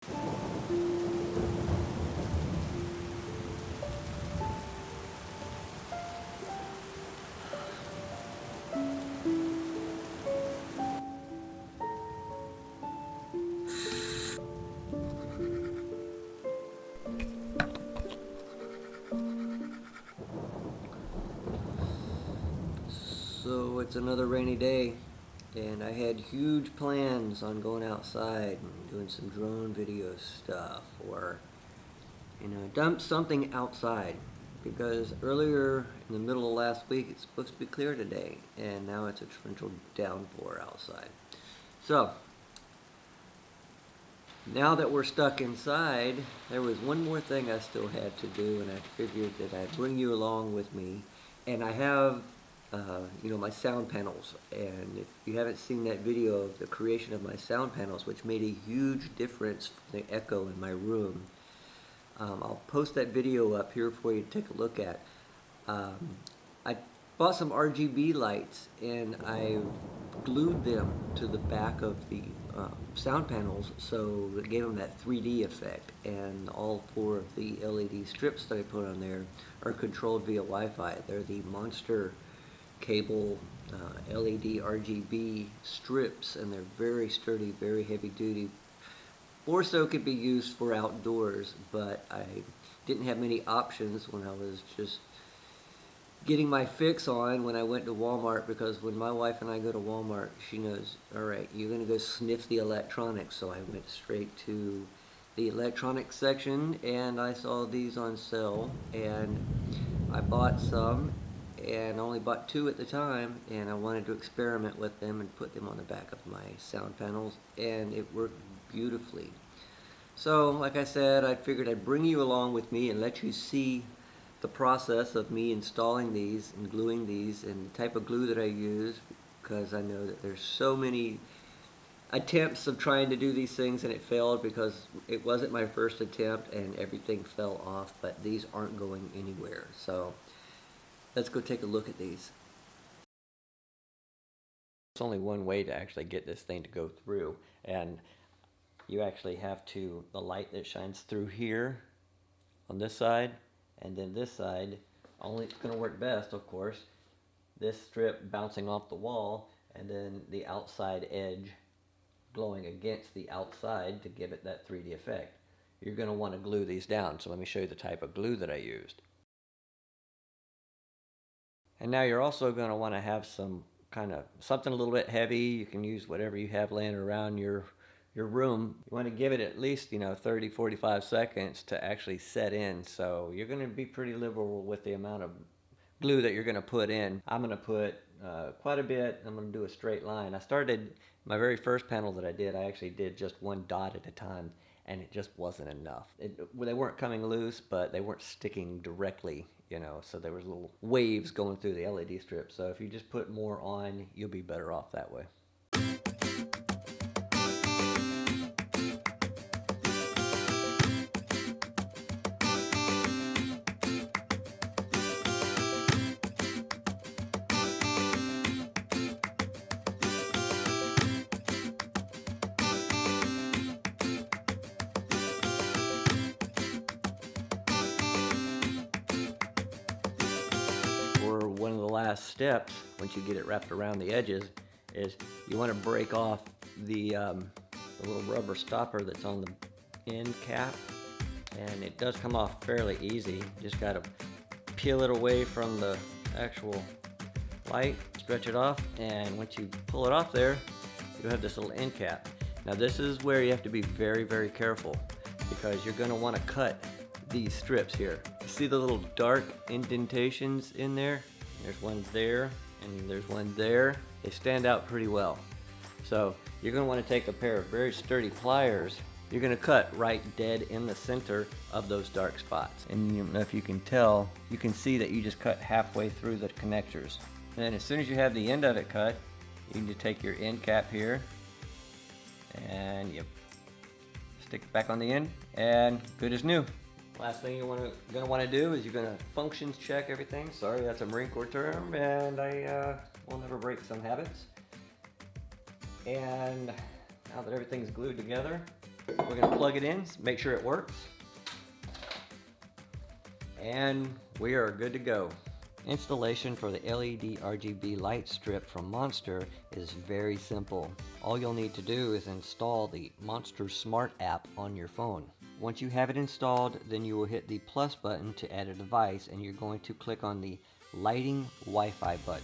So it's another rainy day, and I had huge plans on going outside and doing some drone video stuff, or dump something outside, because earlier in the middle of last week it's supposed to be clear today, and now it's a torrential downpour outside. So now that we're stuck inside, there was one more thing I still had to do, and I figured that I'd bring you along with me. And I have, my sound panels. And if you haven't seen that video of the creation of my sound panels, which made a huge difference for the echo in my room, I'll post that video up here for you to take a look at. I bought some RGB lights, and I glued them to the back of the sound panels, so it gave them that 3D effect. And all 4 of the LED strips that I put on there are controlled via Wi-Fi. They're the Monster cable LED RGB strips, and they're very sturdy, very heavy duty. Or so could be used for outdoors, but I didn't have many options when I was just getting my fix on when I went to Walmart, because when my wife and I go to Walmart, she knows, all right, you're going to go sniff the electronics. So I went straight to the electronics section, and I saw these on sale, and I bought some, and only bought 2 at the time, and I wanted to experiment with them and put them on the back of my sound panels, and it worked beautifully. So like I said, I figured I'd bring you along with me and let you see the process of me installing these and gluing these, and the type of glue that I use, because I know that there's so many attempts of trying to do these things and it failed, because it wasn't my first attempt and everything fell off. But these aren't going anywhere, so let's go take a look at these. There's only one way to actually get this thing to go through, and you actually have to, the light that shines through here on this side, and then this side, only it's going to work best, of course, this strip bouncing off the wall, and then the outside edge glowing against the outside to give it that 3D effect. You're going to want to glue these down, so let me show you the type of glue that I used. And now you're also going to want to have some kind of something a little bit heavy. You can use whatever you have laying around your room. You want to give it at least 30-45 seconds to actually set in. So you're going to be pretty liberal with the amount of glue that you're going to put in. I'm going to put quite a bit. I'm going to do a straight line. I started my very first panel that I did, I actually did just 1 dot at a time, and it just wasn't enough. They weren't coming loose, but they weren't sticking directly, so there was little waves going through the LED strip. So if you just put more on, you'll be better off that way. One of the last steps, once you get it wrapped around the edges, is you want to break off the little rubber stopper that's on the end cap, and it does come off fairly easy. You just got to peel it away from the actual light, stretch it off, and once you pull it off there, you have this little end cap. Now this is where you have to be very, very careful, because you're going to want to cut these strips here. See the little dark indentations in there? There's one there, and there's one there. They stand out pretty well. So you're going to want to take a pair of very sturdy pliers. You're going to cut right dead in the center of those dark spots. And if you can tell, you can see that you just cut halfway through the connectors. And then as soon as you have the end of it cut, you need to take your end cap here, and you stick it back on the end, and good as new. Last thing you're gonna want to do is you're gonna functions check everything. Sorry, that's a Marine Corps term, and I will never break some habits. And now that everything's glued together, We're going to plug it in, make sure it works, and we are good to go. Installation for the LED RGB light strip from Monster is very simple. All you'll need to do is install the Monster Smart app on your phone. Once you have it installed, then you will hit the plus button to add a device, and you're going to click on the lighting Wi-Fi button.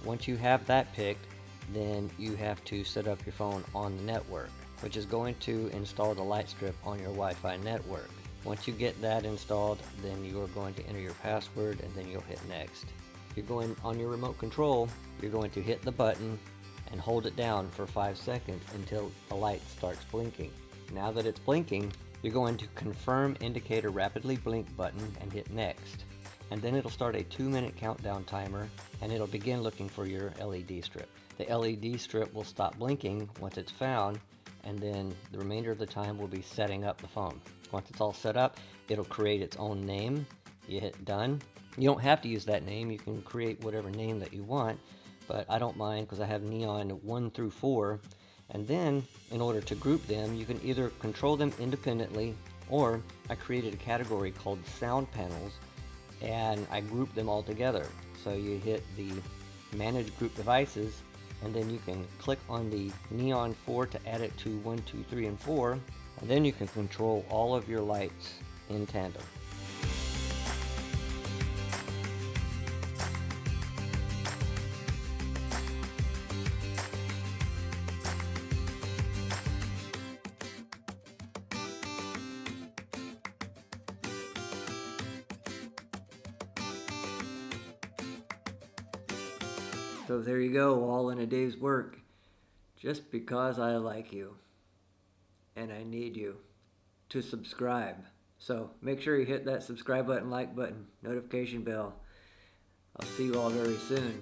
Once you have that picked, then you have to set up your phone on the network, which is going to install the light strip on your Wi-Fi network. Once you get that installed, then you are going to enter your password, and then you'll hit next. You're going on your remote control, you're going to hit the button and hold it down for 5 seconds until the light starts blinking. Now that it's blinking, you're going to confirm indicator rapidly blink button and hit next. And then it'll start a 2-minute countdown timer, and it'll begin looking for your LED strip. The LED strip will stop blinking once it's found, and then the remainder of the time will be setting up the phone. Once it's all set up, it'll create its own name. You hit done. You don't have to use that name. You can create whatever name that you want, but I don't mind because I have Neon 1 through 4. And then, in order to group them, you can either control them independently, or I created a category called sound panels, and I group them all together. So you hit the manage group devices, and then you can click on the Neon 4 to add it to 1, 2, 3, and 4, and then you can control all of your lights in tandem. So there you go, all in a day's work, just because I like you, and I need you to subscribe. So make sure you hit that subscribe button, like button, notification bell. I'll see you all very soon.